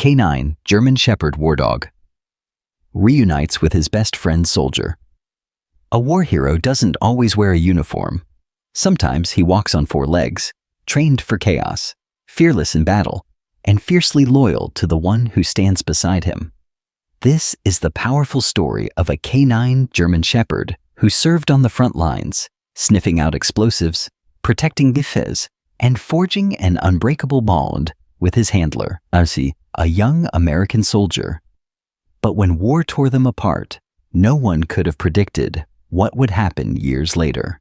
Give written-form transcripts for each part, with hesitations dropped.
Canine German Shepherd War Dog. Reunites with his best friend soldier. A war hero doesn't always wear a uniform. Sometimes he walks on four legs, trained for chaos, fearless in battle, and fiercely loyal to the one who stands beside him. This is the powerful story of a canine German Shepherd who served on the front lines, sniffing out explosives, protecting Gefäß, and forging an unbreakable bond with his handler, Arsi, a young American soldier. But when war tore them apart, no one could have predicted what would happen years later.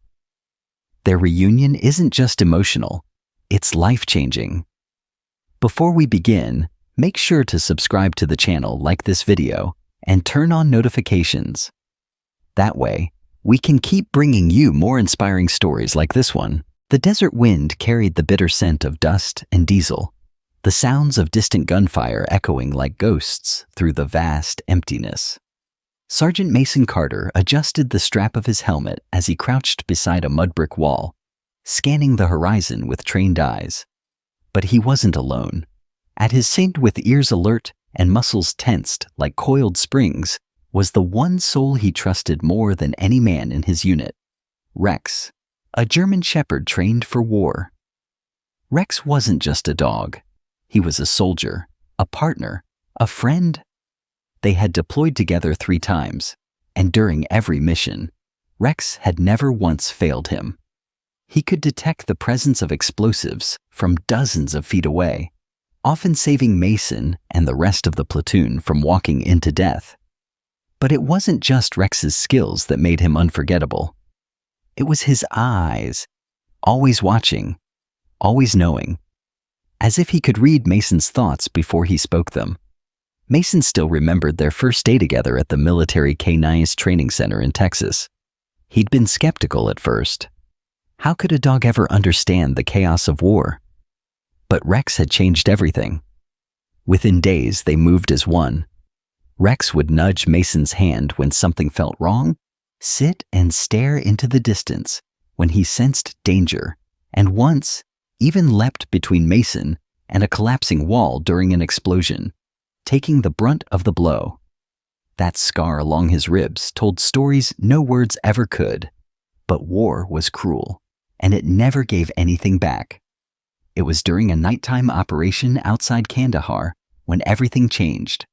Their reunion isn't just emotional, it's life-changing. Before we begin, make sure to subscribe to the channel, like this video, and turn on notifications. That way, we can keep bringing you more inspiring stories like this one. The desert wind carried the bitter scent of dust and diesel, the sounds of distant gunfire echoing like ghosts through the vast emptiness. Sergeant Mason Carter adjusted the strap of his helmet as he crouched beside a mud brick wall, scanning the horizon with trained eyes. But he wasn't alone. At his side, with ears alert and muscles tensed like coiled springs, was the one soul he trusted more than any man in his unit, Rex, a German Shepherd trained for war. Rex wasn't just a dog. He was a soldier, a partner, a friend. They had deployed together 3 times, and during every mission, Rex had never once failed him. He could detect the presence of explosives from dozens of feet away, often saving Mason and the rest of the platoon from walking into death. But it wasn't just Rex's skills that made him unforgettable. It was his eyes, always watching, always knowing, as if he could read Mason's thoughts before he spoke them. Mason still remembered their first day together at the military Canines training center in Texas. He'd been skeptical at first. How could a dog ever understand the chaos of war? But Rex had changed everything. Within days, they moved as one. Rex would nudge Mason's hand when something felt wrong, sit and stare into the distance when he sensed danger, and once even leapt between Mason and a collapsing wall during an explosion, taking the brunt of the blow. That scar along his ribs told stories no words ever could. But war was cruel, and it never gave anything back. It was during a nighttime operation outside Kandahar when everything changed.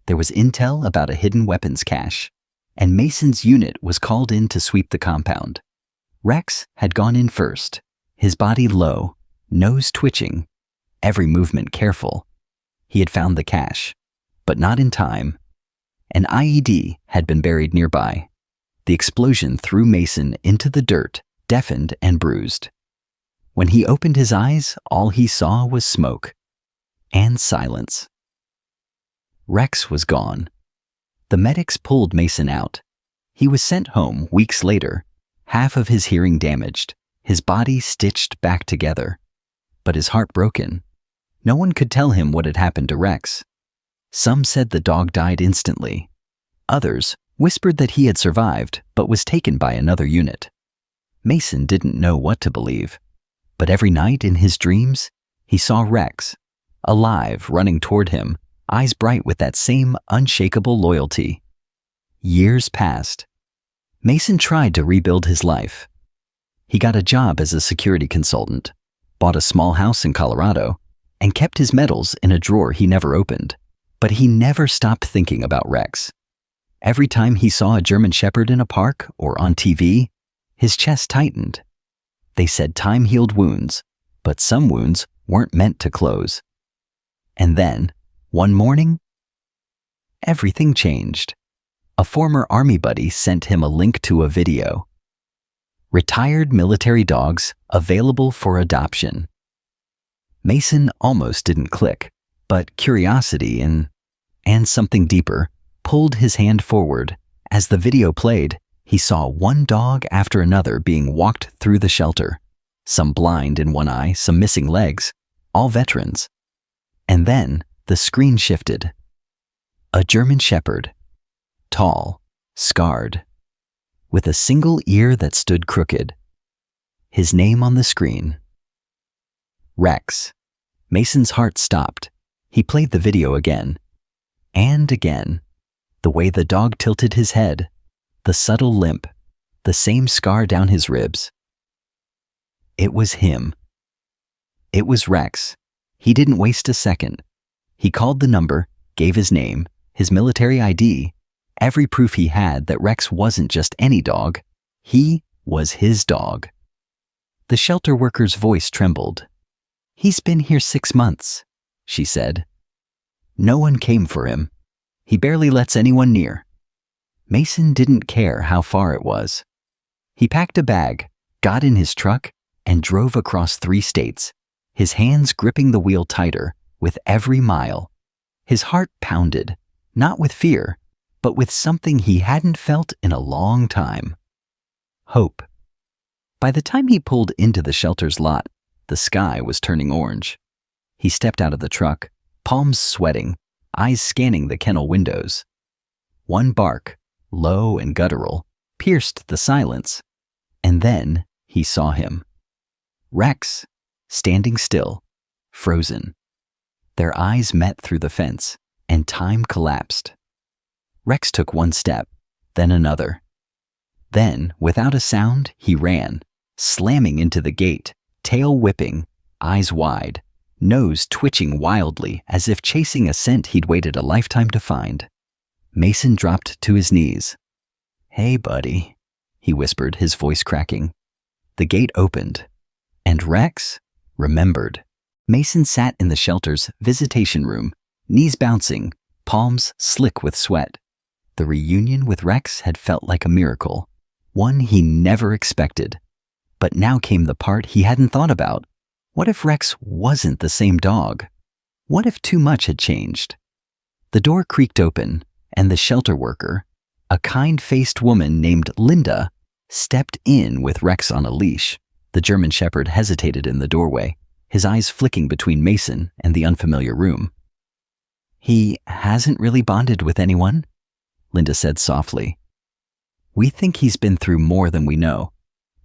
There was intel about a hidden weapons cache, and Mason's unit was called in to sweep the compound. Rex had gone in first, his body low, nose twitching, every movement careful. He had found the cache, but not in time. An IED had been buried nearby. The explosion threw Mason into the dirt, deafened and bruised. When he opened his eyes, all he saw was smoke and silence. Rex was gone. The medics pulled Mason out. He was sent home weeks later, half of his hearing damaged, his body stitched back together, but his heart broken. No one could tell him what had happened to Rex. Some said the dog died instantly. Others whispered that he had survived but was taken by another unit. Mason didn't know what to believe, but every night in his dreams, he saw Rex, alive, running toward him, eyes bright with that same unshakable loyalty. Years passed. Mason tried to rebuild his life. He got a job as a security consultant, bought a small house in Colorado, and kept his medals in a drawer he never opened. But he never stopped thinking about Rex. Every time he saw a German Shepherd in a park or on TV, his chest tightened. They said time healed wounds, but some wounds weren't meant to close. And then, one morning, everything changed. A former Army buddy sent him a link to a video. Retired military dogs available for adoption. Mason almost didn't click, but curiosity and something deeper pulled his hand forward. As the video played, he saw one dog after another being walked through the shelter, some blind in one eye, some missing legs, all veterans. And then the screen shifted. A German Shepherd, tall, scarred, with a single ear that stood crooked. His name on the screen. Rex. Mason's heart stopped. He played the video again and again. The way the dog tilted his head, the subtle limp, the same scar down his ribs. It was him. It was Rex. He didn't waste a second. He called the number, gave his name, his military ID, every proof he had that Rex wasn't just any dog. He was his dog. The shelter worker's voice trembled. "He's been here 6 months," she said. No one came for him. He barely lets anyone near. Mason didn't care how far it was. He packed a bag, got in his truck, and drove across 3 states, his hands gripping the wheel tighter with every mile. His heart pounded, not with fear, but with something he hadn't felt in a long time. Hope. By the time he pulled into the shelter's lot, the sky was turning orange. He stepped out of the truck, palms sweating, eyes scanning the kennel windows. One bark, low and guttural, pierced the silence, and then he saw him. Rex, standing still, frozen. Their eyes met through the fence, and time collapsed. Rex took 1 step, then another. Then, without a sound, he ran, slamming into the gate, tail whipping, eyes wide, nose twitching wildly as if chasing a scent he'd waited a lifetime to find. Mason dropped to his knees. "Hey, buddy," he whispered, his voice cracking. The gate opened, and Rex remembered. Mason sat in the shelter's visitation room, knees bouncing, palms slick with sweat. The reunion with Rex had felt like a miracle, one he never expected. But now came the part he hadn't thought about. What if Rex wasn't the same dog? What if too much had changed? The door creaked open, and the shelter worker, a kind-faced woman named Linda, stepped in with Rex on a leash. The German Shepherd hesitated in the doorway, his eyes flicking between Mason and the unfamiliar room. "He hasn't really bonded with anyone," Linda said softly. "We think he's been through more than we know.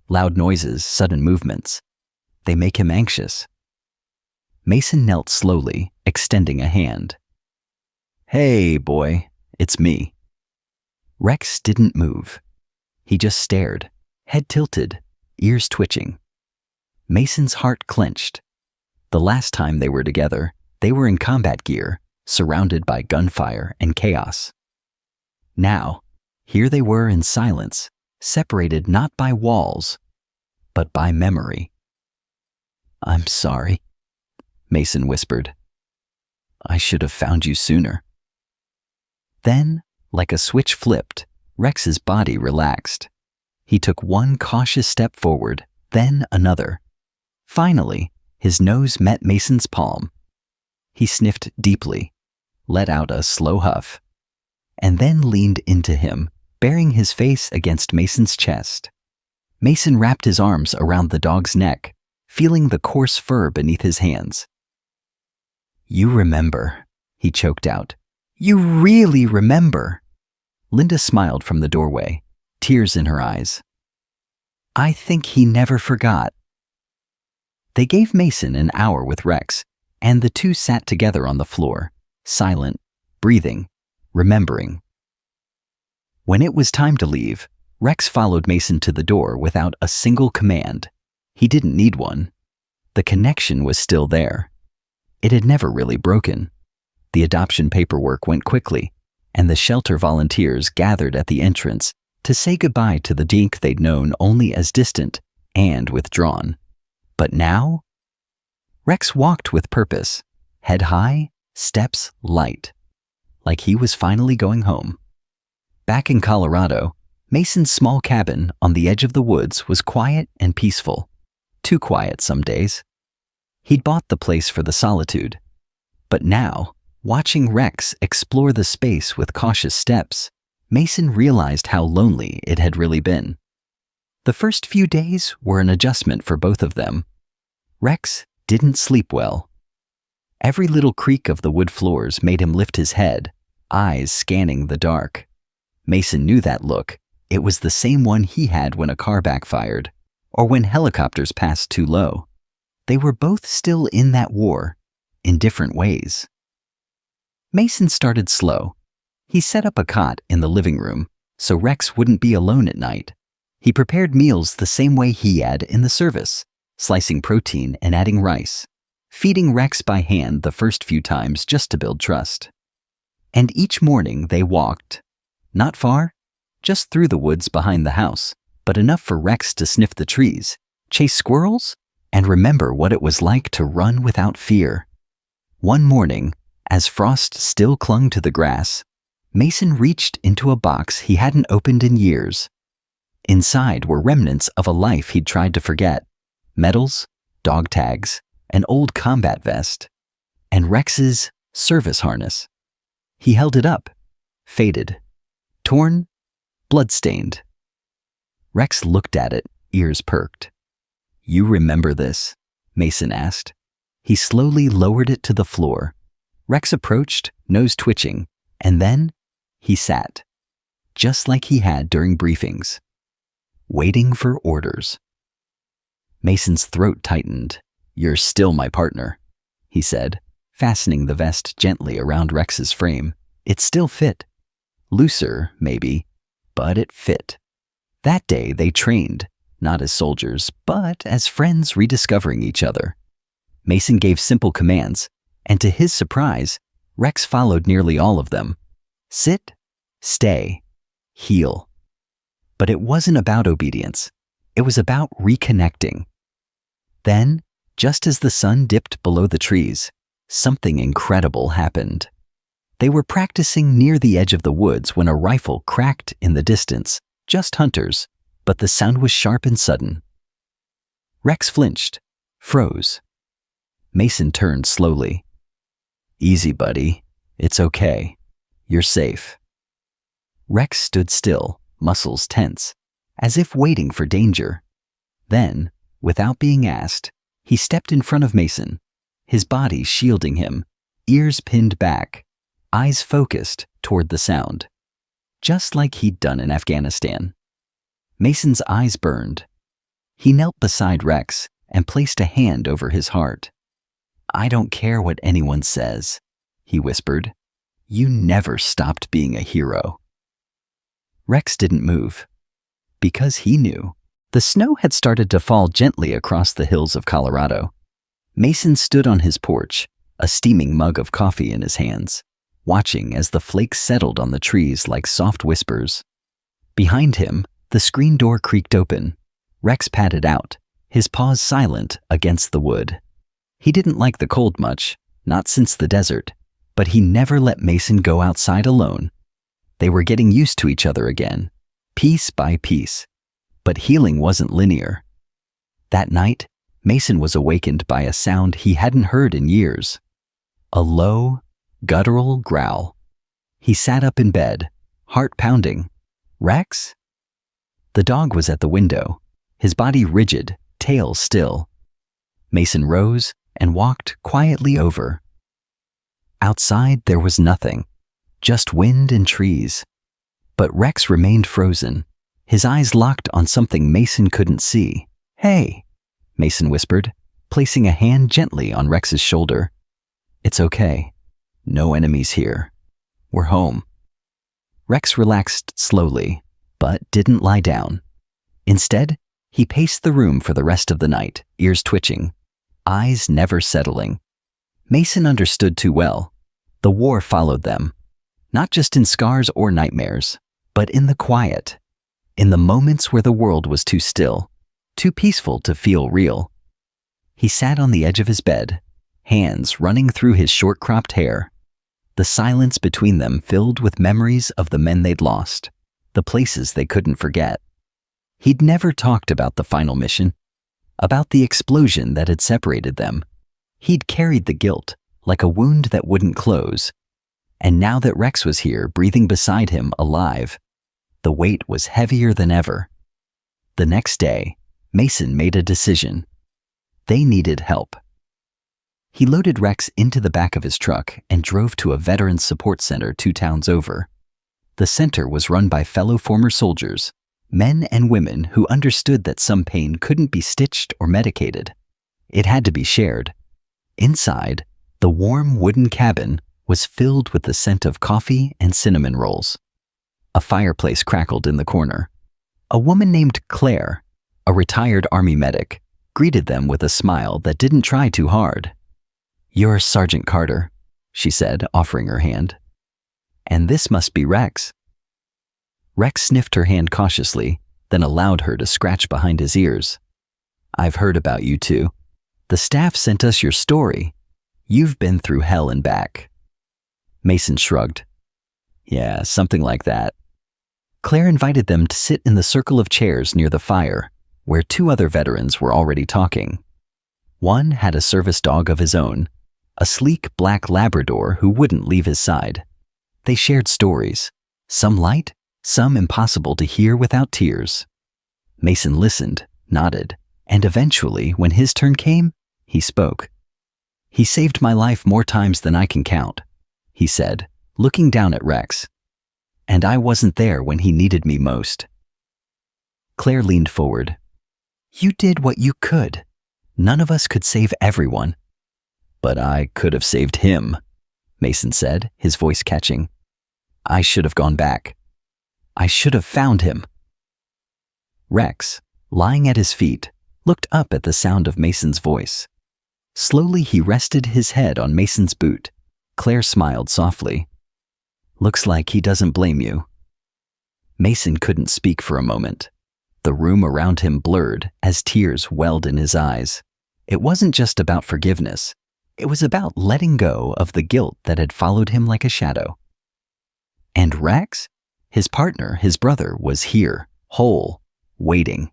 Loud noises, sudden movements. They make him anxious." Mason knelt slowly, extending a hand. "Hey, boy, it's me." Rex didn't move. He just stared, head tilted, ears twitching. Mason's heart clenched. The last time they were together, they were in combat gear, surrounded by gunfire and chaos. Now, here they were in silence, separated not by walls, but by memory. "I'm sorry," Mason whispered. "I should have found you sooner." Then, like a switch flipped, Rex's body relaxed. He took 1 cautious step forward, then another. Finally, his nose met Mason's palm. He sniffed deeply, let out a slow huff, and then leaned into him, burying his face against Mason's chest. Mason wrapped his arms around the dog's neck, feeling the coarse fur beneath his hands. "You remember," he choked out. "You really remember." Linda smiled from the doorway, tears in her eyes. "I think he never forgot." They gave Mason an hour with Rex, and the two sat together on the floor, silent, breathing, remembering. When it was time to leave, Rex followed Mason to the door without a single command. He didn't need one. The connection was still there. It had never really broken. The adoption paperwork went quickly, and the shelter volunteers gathered at the entrance to say goodbye to the dink they'd known only as distant and withdrawn. But now, Rex walked with purpose, head high, steps light, like he was finally going home. Back in Colorado, Mason's small cabin on the edge of the woods was quiet and peaceful. Too quiet some days. He'd bought the place for the solitude. But now, watching Rex explore the space with cautious steps, Mason realized how lonely it had really been. The first few days were an adjustment for both of them. Rex didn't sleep well. Every little creak of the wood floors made him lift his head, eyes scanning the dark. Mason knew that look. It was the same one he had when a car backfired, or when helicopters passed too low. They were both still in that war, in different ways. Mason started slow. He set up a cot in the living room so Rex wouldn't be alone at night. He prepared meals the same way he had in the service, slicing protein and adding rice, feeding Rex by hand the first few times just to build trust. And each morning they walked. Not far, just through the woods behind the house, but enough for Rex to sniff the trees, chase squirrels, and remember what it was like to run without fear. One morning, as frost still clung to the grass, Mason reached into a box he hadn't opened in years. Inside were remnants of a life he'd tried to forget: medals, dog tags, an old combat vest, and Rex's service harness. He held it up, faded, torn, blood-stained. Rex looked at it, ears perked. "You remember this?" Mason asked. He slowly lowered it to the floor. Rex approached, nose twitching, and then he sat, just like he had during briefings, waiting for orders. Mason's throat tightened. "You're still my partner," he said, fastening the vest gently around Rex's frame. It still fit. Looser, maybe, but it fit. That day they trained, not as soldiers, but as friends rediscovering each other. Mason gave simple commands, and to his surprise, Rex followed nearly all of them. Sit, stay, heal. But it wasn't about obedience. It was about reconnecting. Then, just as the sun dipped below the trees, something incredible happened. They were practicing near the edge of the woods when a rifle cracked in the distance, just hunters, but the sound was sharp and sudden. Rex flinched, froze. Mason turned slowly. "Easy, buddy. It's okay. You're safe." Rex stood still, muscles tense, as if waiting for danger. Then, without being asked, he stepped in front of Mason, his body shielding him, ears pinned back, eyes focused toward the sound, just like he'd done in Afghanistan. Mason's eyes burned. He knelt beside Rex and placed a hand over his heart. "I don't care what anyone says," he whispered. "You never stopped being a hero." Rex didn't move, because he knew. The snow had started to fall gently across the hills of Colorado. Mason stood on his porch, a steaming mug of coffee in his hands, watching as the flakes settled on the trees like soft whispers. Behind him, the screen door creaked open. Rex padded out, his paws silent against the wood. He didn't like the cold much, not since the desert, but he never let Mason go outside alone. They were getting used to each other again, piece by piece. But healing wasn't linear. That night, Mason was awakened by a sound he hadn't heard in years. A low, guttural growl. He sat up in bed, heart pounding. "Rex?" The dog was at the window, his body rigid, tail still. Mason rose and walked quietly over. Outside there was nothing, just wind and trees. But Rex remained frozen, his eyes locked on something Mason couldn't see. "Hey," Mason whispered, placing a hand gently on Rex's shoulder. "It's okay. No enemies here. We're home." Rex relaxed slowly, but didn't lie down. Instead, he paced the room for the rest of the night, ears twitching, eyes never settling. Mason understood too well. The war followed them, not just in scars or nightmares, but in the quiet, in the moments where the world was too still, too peaceful to feel real. He sat on the edge of his bed, hands running through his short-cropped hair, the silence between them filled with memories of the men they'd lost, the places they couldn't forget. He'd never talked about the final mission, about the explosion that had separated them. He'd carried the guilt like a wound that wouldn't close. And now that Rex was here, breathing beside him, alive, the weight was heavier than ever. The next day, Mason made a decision. They needed help. He loaded Rex into the back of his truck and drove to a veterans support center 2 towns over. The center was run by fellow former soldiers, men and women who understood that some pain couldn't be stitched or medicated. It had to be shared. Inside, the warm wooden cabin was filled with the scent of coffee and cinnamon rolls. A fireplace crackled in the corner. A woman named Claire, a retired Army medic, greeted them with a smile that didn't try too hard. "You're Sergeant Carter," she said, offering her hand. "And this must be Rex." Rex sniffed her hand cautiously, then allowed her to scratch behind his ears. "I've heard about you two. The staff sent us your story. You've been through hell and back." Mason shrugged. "Yeah, something like that." Claire invited them to sit in the circle of chairs near the fire, where two other veterans were already talking. One had a service dog of his own, a sleek black Labrador who wouldn't leave his side. They shared stories, some light, some impossible to hear without tears. Mason listened, nodded, and eventually, when his turn came, he spoke. "He saved my life more times than I can count," he said, looking down at Rex. "And I wasn't there when he needed me most." Claire leaned forward. "You did what you could. None of us could save everyone." "But I could have saved him," Mason said, his voice catching. "I should have gone back. I should have found him." Rex, lying at his feet, looked up at the sound of Mason's voice. Slowly he rested his head on Mason's boot. Claire smiled softly. "Looks like he doesn't blame you." Mason couldn't speak for a moment. The room around him blurred as tears welled in his eyes. It wasn't just about forgiveness. It was about letting go of the guilt that had followed him like a shadow. And Rex, his partner, his brother, was here, whole, waiting.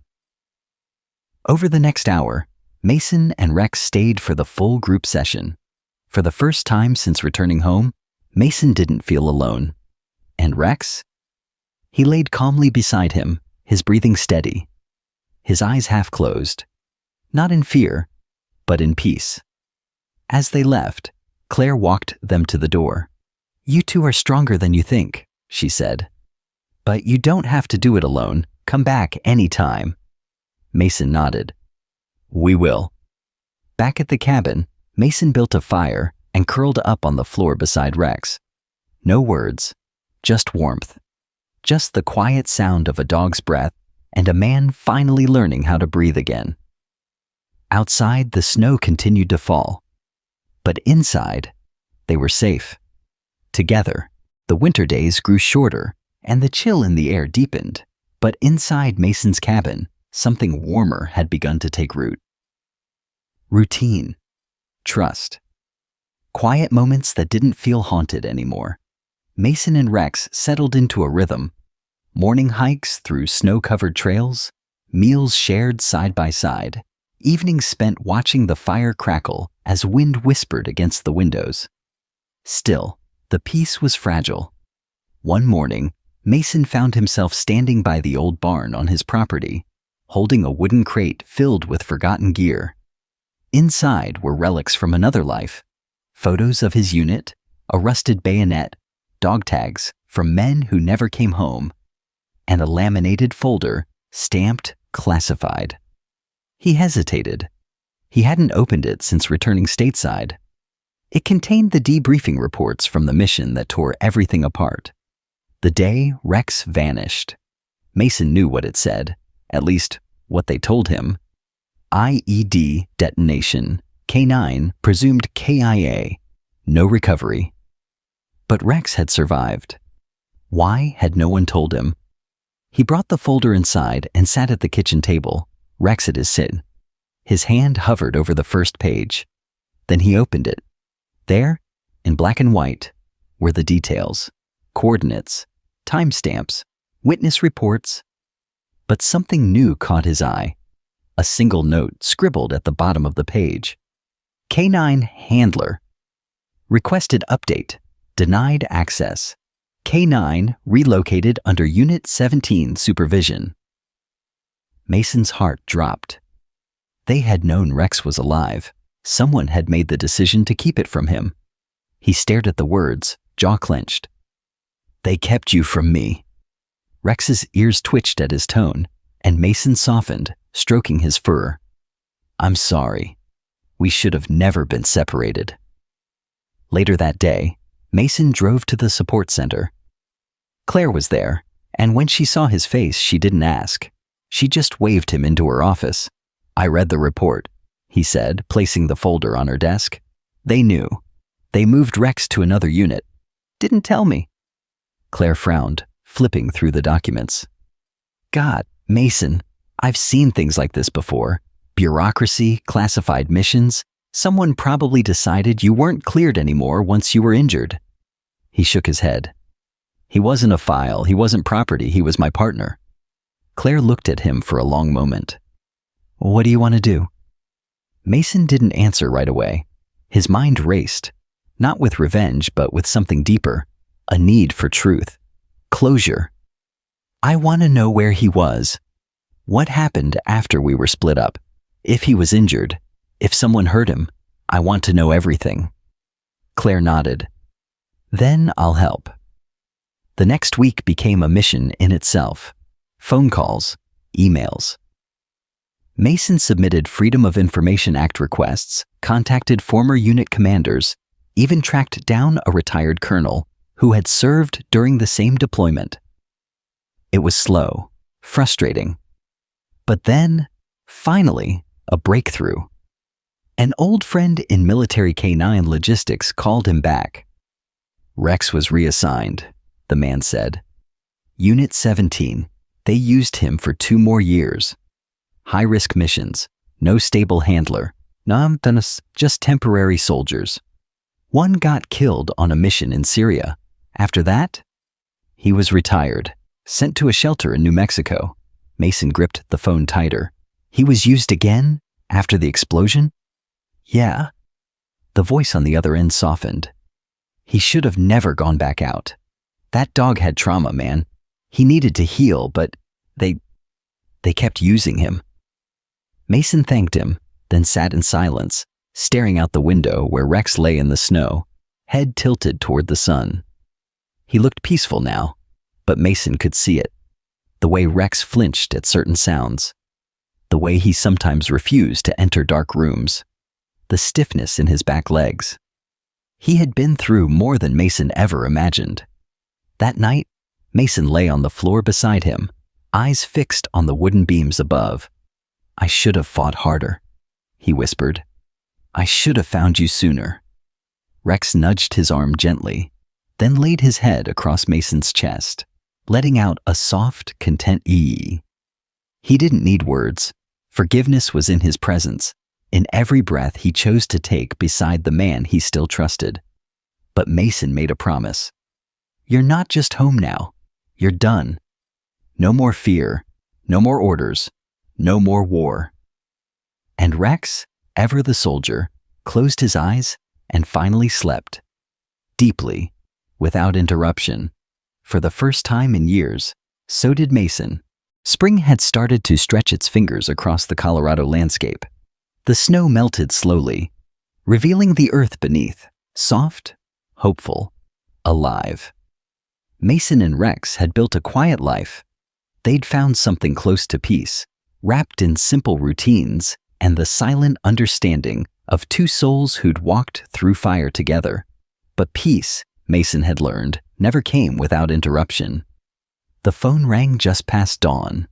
Over the next hour, Mason and Rex stayed for the full group session. For the first time since returning home, Mason didn't feel alone. And Rex? He laid calmly beside him, his breathing steady, his eyes half closed, not in fear, but in peace. As they left, Claire walked them to the door. "You two are stronger than you think," she said. "But you don't have to do it alone. Come back any time." Mason nodded. "We will." Back at the cabin, Mason built a fire and curled up on the floor beside Rex. No words, just warmth. Just the quiet sound of a dog's breath and a man finally learning how to breathe again. Outside, the snow continued to fall. But inside, they were safe. Together, the winter days grew shorter and the chill in the air deepened. But inside Mason's cabin, something warmer had begun to take root. Routine. Trust. Quiet moments that didn't feel haunted anymore. Mason and Rex settled into a rhythm. Morning hikes through snow-covered trails, meals shared side by side, evenings spent watching the fire crackle as wind whispered against the windows. Still, the peace was fragile. One morning, Mason found himself standing by the old barn on his property, holding a wooden crate filled with forgotten gear. Inside were relics from another life, photos of his unit, a rusted bayonet, dog tags from men who never came home, and a laminated folder stamped classified. He hesitated. He hadn't opened it since returning stateside. It contained the debriefing reports from the mission that tore everything apart. The day Rex vanished. Mason knew what it said, at least what they told him. IED detonation, K9 presumed KIA, no recovery. But Rex had survived. Why had no one told him? He brought the folder inside and sat at the kitchen table, Rex at his sit. His hand hovered over the first page. Then he opened it. There, in black and white, were the details, coordinates, timestamps, witness reports. But something new caught his eye. A single note scribbled at the bottom of the page. K9 Handler. Requested update. Denied access. K9 relocated under Unit 17 supervision. Mason's heart dropped. They had known Rex was alive. Someone had made the decision to keep it from him. He stared at the words, jaw clenched. They kept you from me. Rex's ears twitched at his tone, and Mason softened, stroking his fur. I'm sorry. We should have never been separated. Later that day, Mason drove to the support center. Claire was there, and when she saw his face, she didn't ask. She just waved him into her office. "I read the report," he said, placing the folder on her desk. "They knew. They moved Rex to another unit. Didn't tell me." Claire frowned, flipping through the documents. "God, Mason, I've seen things like this before. Bureaucracy, classified missions. Someone probably decided you weren't cleared anymore once you were injured." He shook his head. "He wasn't a file, he wasn't property, he was my partner." Claire looked at him for a long moment. "What do you want to do?" Mason didn't answer right away. His mind raced, not with revenge, but with something deeper, a need for truth, closure. "I want to know where he was. What happened after we were split up? If he was injured, if someone hurt him, I want to know everything." Claire nodded. "Then I'll help." The next week became a mission in itself. Phone calls, emails. Mason submitted Freedom of Information Act requests, contacted former unit commanders, even tracked down a retired colonel who had served during the same deployment. It was slow, frustrating. But then, finally, a breakthrough. An old friend in military K-9 logistics called him back. "Rex was reassigned," the man said. "Unit 17. They used him for 2 more years. High-risk missions, no stable handler, just temporary soldiers. One got killed on a mission in Syria. After that, he was retired, sent to a shelter in New Mexico." Mason gripped the phone tighter. "He was used again after the explosion?" "Yeah." The voice on the other end softened. "He should have never gone back out. That dog had trauma, man. He needed to heal, but they kept using him." Mason thanked him, then sat in silence, staring out the window where Rex lay in the snow, head tilted toward the sun. He looked peaceful now, but Mason could see it. The way Rex flinched at certain sounds. The way he sometimes refused to enter dark rooms. The stiffness in his back legs. He had been through more than Mason ever imagined. That night, Mason lay on the floor beside him, eyes fixed on the wooden beams above. "I should have fought harder," he whispered. "I should have found you sooner." Rex nudged his arm gently, then laid his head across Mason's chest, letting out a soft, content "ee." He didn't need words. Forgiveness was in his presence, in every breath he chose to take beside the man he still trusted. But Mason made a promise. "You're not just home now. You're done. No more fear, no more orders, no more war." And Rex, ever the soldier, closed his eyes and finally slept. Deeply, without interruption. For the first time in years, so did Mason. Spring had started to stretch its fingers across the Colorado landscape. The snow melted slowly, revealing the earth beneath, soft, hopeful, alive. Mason and Rex had built a quiet life. They'd found something close to peace, wrapped in simple routines and the silent understanding of 2 souls who'd walked through fire together. But peace, Mason had learned, never came without interruption. The phone rang just past dawn.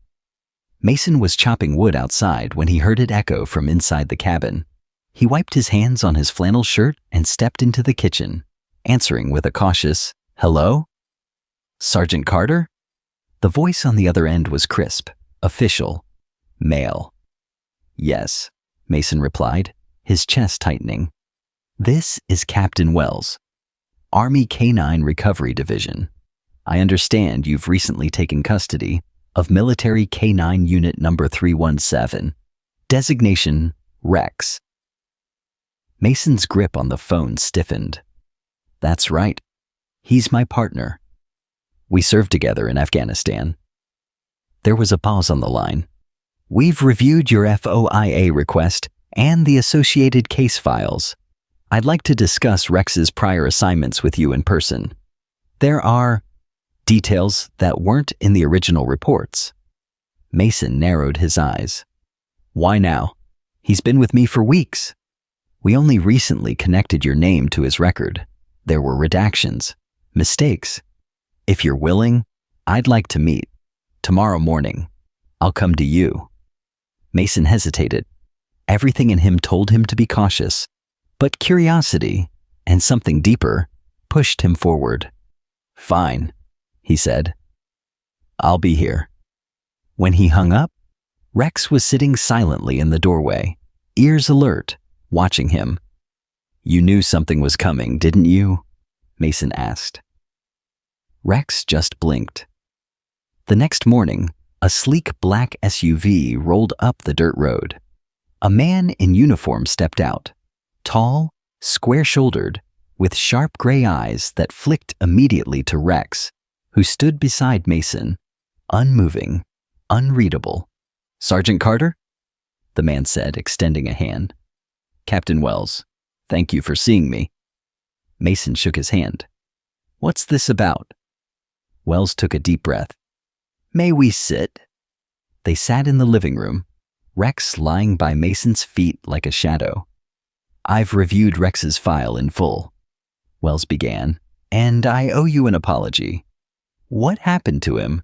Mason was chopping wood outside when he heard it echo from inside the cabin. He wiped his hands on his flannel shirt and stepped into the kitchen, answering with a cautious, "Hello? Sergeant Carter?" The voice on the other end was crisp, official, male. "Yes," Mason replied, his chest tightening. "This is Captain Wells, Army K-9 Recovery Division. I understand you've recently taken custody of Military K-9 Unit Number 317. Designation, Rex." Mason's grip on the phone stiffened. "That's right. He's my partner. We served together in Afghanistan." There was a pause on the line. "We've reviewed your FOIA request and the associated case files. I'd like to discuss Rex's prior assignments with you in person. There are details that weren't in the original reports." Mason narrowed his eyes. "Why now? He's been with me for weeks. We only recently connected your name to his record. There were redactions, mistakes. If you're willing, I'd like to meet. Tomorrow morning, I'll come to you. Mason hesitated. Everything in him told him to be cautious, but curiosity, and something deeper, pushed him forward. Fine, he said. I'll be here. When he hung up, Rex was sitting silently in the doorway, ears alert, watching him. You knew something was coming, didn't you? Mason asked. Rex just blinked. The next morning, a sleek black SUV rolled up the dirt road. A man in uniform stepped out, tall, square-shouldered, with sharp gray eyes that flicked immediately to Rex, who stood beside Mason, unmoving, unreadable. Sergeant Carter? The man said, extending a hand. Captain Wells, thank you for seeing me. Mason shook his hand. What's this about? Wells took a deep breath. May we sit? They sat in the living room, Rex lying by Mason's feet like a shadow. I've reviewed Rex's file in full, Wells began, and I owe you an apology. What happened to him?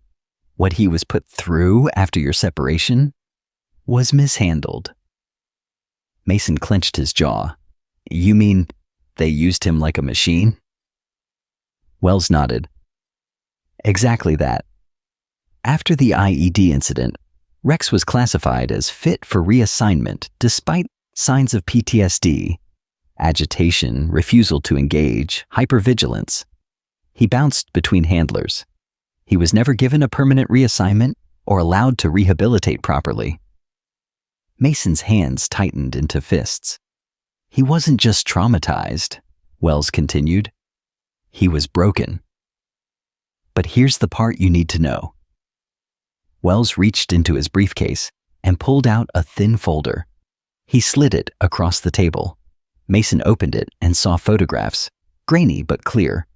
What he was put through after your separation was mishandled. Mason clenched his jaw. You mean they used him like a machine? Wells nodded. Exactly that. After the IED incident, Rex was classified as fit for reassignment despite signs of PTSD, agitation, refusal to engage, hypervigilance. He bounced between handlers. He was never given a permanent reassignment or allowed to rehabilitate properly. Mason's hands tightened into fists. He wasn't just traumatized, Wells continued. He was broken. But here's the part you need to know. Wells reached into his briefcase and pulled out a thin folder. He slid it across the table. Mason opened it and saw photographs, grainy but clear.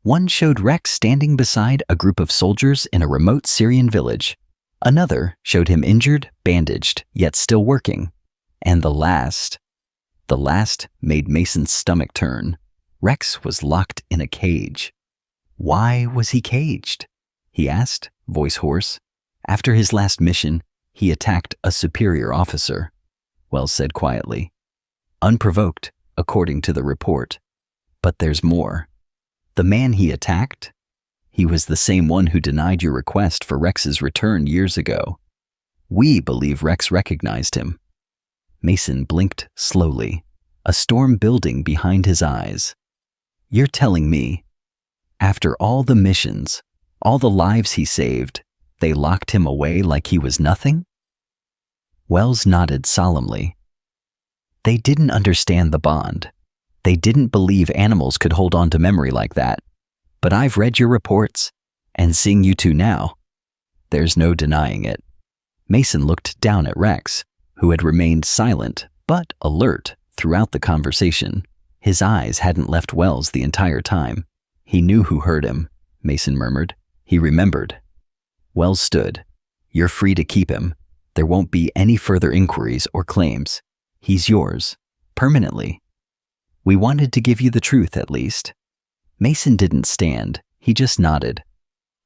One showed Rex standing beside a group of soldiers in a remote Syrian village. Another showed him injured, bandaged, yet still working. And the last made Mason's stomach turn. Rex was locked in a cage. Why was he caged? He asked, voice hoarse. After his last mission, he attacked a superior officer, Wells said quietly. Unprovoked, according to the report. But there's more. The man he attacked? He was the same one who denied your request for Rex's return years ago. We believe Rex recognized him. Mason blinked slowly, a storm building behind his eyes. You're telling me, after all the missions, all the lives he saved, they locked him away like he was nothing? Wells nodded solemnly. They didn't understand the bond. They didn't believe animals could hold on to memory like that. But I've read your reports, and seeing you two now, there's no denying it. Mason looked down at Rex, who had remained silent but alert throughout the conversation. His eyes hadn't left Wells the entire time. He knew who heard him, Mason murmured. He remembered. Wells stood. You're free to keep him. There won't be any further inquiries or claims. He's yours, permanently. We wanted to give you the truth, at least. Mason didn't stand. He just nodded.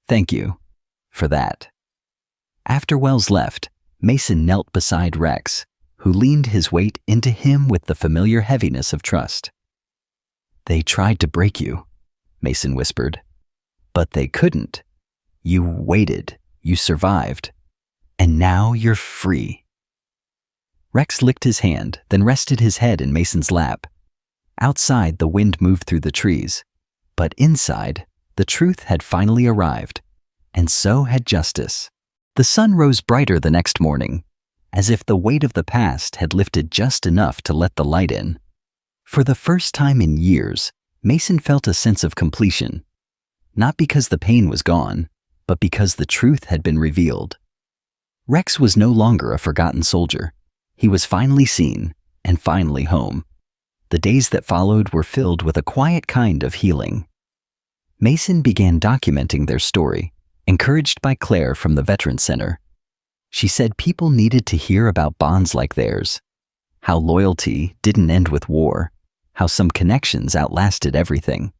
Thank you for that. After Wells left, Mason knelt beside Rex, who leaned his weight into him with the familiar heaviness of trust. They tried to break you, Mason whispered. But they couldn't. You waited. You survived. And now you're free. Rex licked his hand, then rested his head in Mason's lap. Outside, the wind moved through the trees. But inside, the truth had finally arrived. And so had justice. The sun rose brighter the next morning, as if the weight of the past had lifted just enough to let the light in. For the first time in years, Mason felt a sense of completion. Not because the pain was gone, but because the truth had been revealed. Rex was no longer a forgotten soldier. He was finally seen, and finally home. The days that followed were filled with a quiet kind of healing. Mason began documenting their story, encouraged by Claire from the Veterans Center. She said people needed to hear about bonds like theirs, how loyalty didn't end with war, how some connections outlasted everything.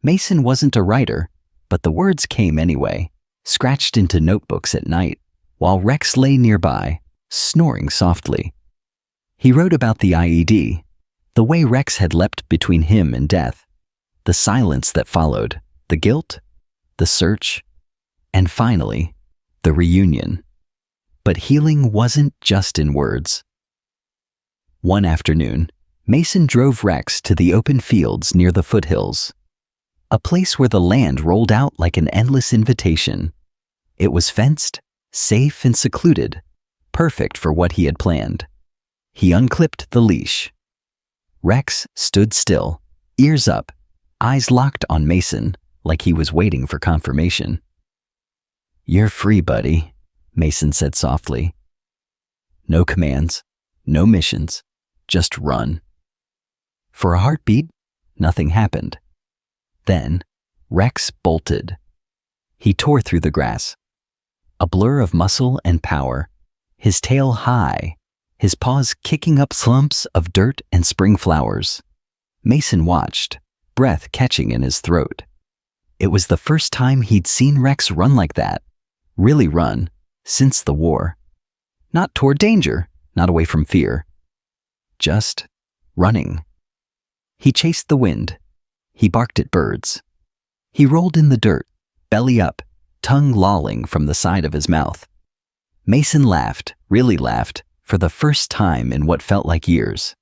Mason wasn't a writer, but the words came anyway, scratched into notebooks at night, while Rex lay nearby, snoring softly. He wrote about the IED, the way Rex had leapt between him and death, the silence that followed, the guilt, the search, and finally, the reunion. But healing wasn't just in words. One afternoon, Mason drove Rex to the open fields near the foothills, a place where the land rolled out like an endless invitation. It was fenced, safe and secluded, perfect for what he had planned. He unclipped the leash. Rex stood still, ears up, eyes locked on Mason, like he was waiting for confirmation. "You're free, buddy," Mason said softly. "No commands, no missions, just run." For a heartbeat, nothing happened. Then, Rex bolted. He tore through the grass, a blur of muscle and power, his tail high, his paws kicking up clumps of dirt and spring flowers. Mason watched, breath catching in his throat. It was the first time he'd seen Rex run like that, really run, since the war. Not toward danger, not away from fear. Just running. He chased the wind. He barked at birds. He rolled in the dirt, belly up, tongue lolling from the side of his mouth. Mason laughed, really laughed, for the first time in what felt like years.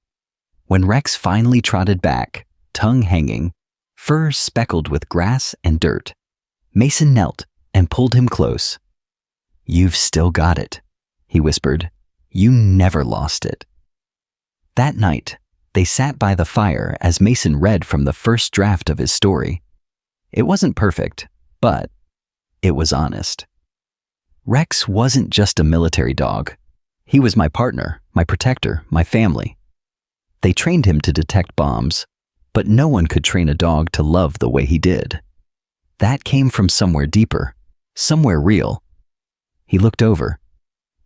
When Rex finally trotted back, tongue hanging, fur speckled with grass and dirt, Mason knelt and pulled him close. "You've still got it," he whispered. "You never lost it." That night, they sat by the fire as Mason read from the first draft of his story. It wasn't perfect, but it was honest. Rex wasn't just a military dog. He was my partner, my protector, my family. They trained him to detect bombs, but no one could train a dog to love the way he did. That came from somewhere deeper, somewhere real. He looked over.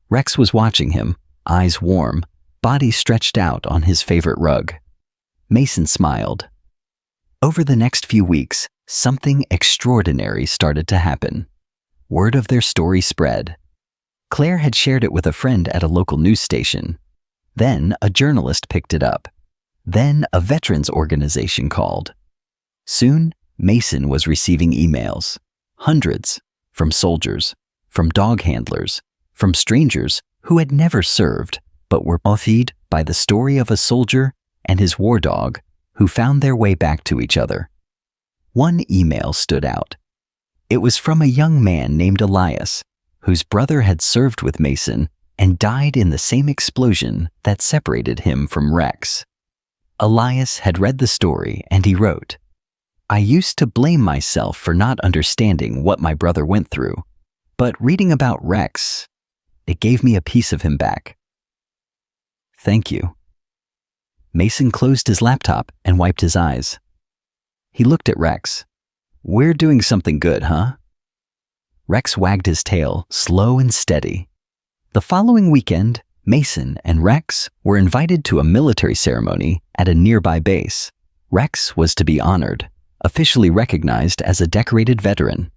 Rex was watching him, eyes warm, body stretched out on his favorite rug. Mason smiled. Over the next few weeks, something extraordinary started to happen. Word of their story spread. Claire had shared it with a friend at a local news station. Then a journalist picked it up. Then a veterans organization called. Soon, Mason was receiving emails. Hundreds. From soldiers, from dog handlers, from strangers who had never served but were moved by the story of a soldier and his war dog who found their way back to each other. One email stood out. It was from a young man named Elias, whose brother had served with Mason and died in the same explosion that separated him from Rex. Elias had read the story and he wrote, "I used to blame myself for not understanding what my brother went through, but reading about Rex, it gave me a piece of him back. Thank you." Mason closed his laptop and wiped his eyes. He looked at Rex. "We're doing something good, huh?" Rex wagged his tail, slow and steady. The following weekend, Mason and Rex were invited to a military ceremony at a nearby base. Rex was to be honored, officially recognized as a decorated veteran.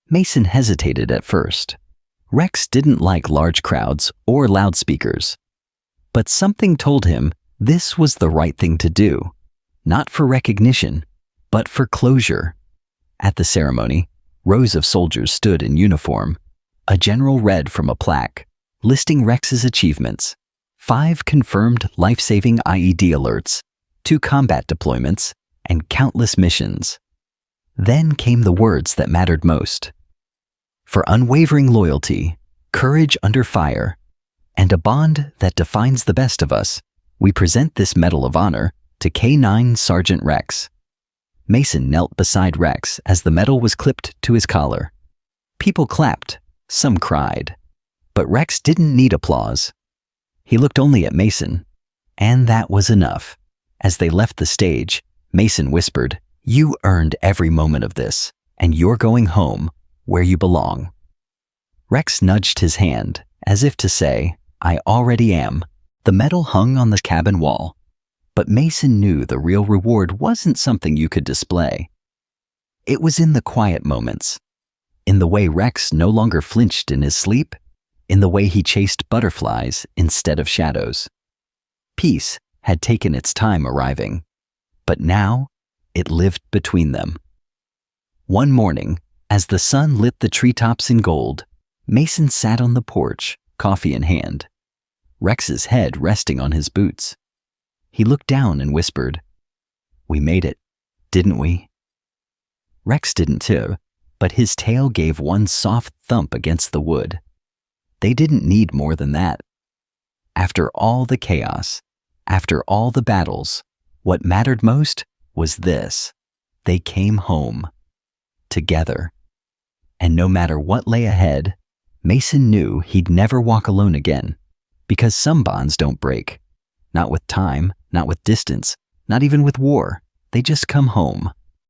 Mason hesitated at first. Rex didn't like large crowds or loudspeakers. But something told him this was the right thing to do, not for recognition, but for closure. At the ceremony, rows of soldiers stood in uniform. A general read from a plaque, listing Rex's achievements: 5 confirmed life-saving IED alerts, 2 combat deployments, and countless missions. Then came the words that mattered most. "For unwavering loyalty, courage under fire, and a bond that defines the best of us, we present this Medal of Honor to K9 Sergeant Rex." Mason knelt beside Rex as the medal was clipped to his collar. People clapped, some cried, but Rex didn't need applause. He looked only at Mason, and that was enough. As they left the stage, Mason whispered, "You earned every moment of this, and you're going home, where you belong." Rex nudged his hand, as if to say, "I already am." The medal hung on the cabin wall, but Mason knew the real reward wasn't something you could display. It was in the quiet moments, in the way Rex no longer flinched in his sleep, in the way he chased butterflies instead of shadows. Peace had taken its time arriving, but now it lived between them. One morning, as the sun lit the treetops in gold, Mason sat on the porch, coffee in hand, Rex's head resting on his boots. He looked down and whispered, "We made it, didn't we?" Rex didn't too, but his tail gave one soft thump against the wood. They didn't need more than that. After all the chaos, after all the battles, what mattered most was this: they came home. Together. And no matter what lay ahead, Mason knew he'd never walk alone again, because some bonds don't break. Not with time, not with distance, not even with war. They just come home.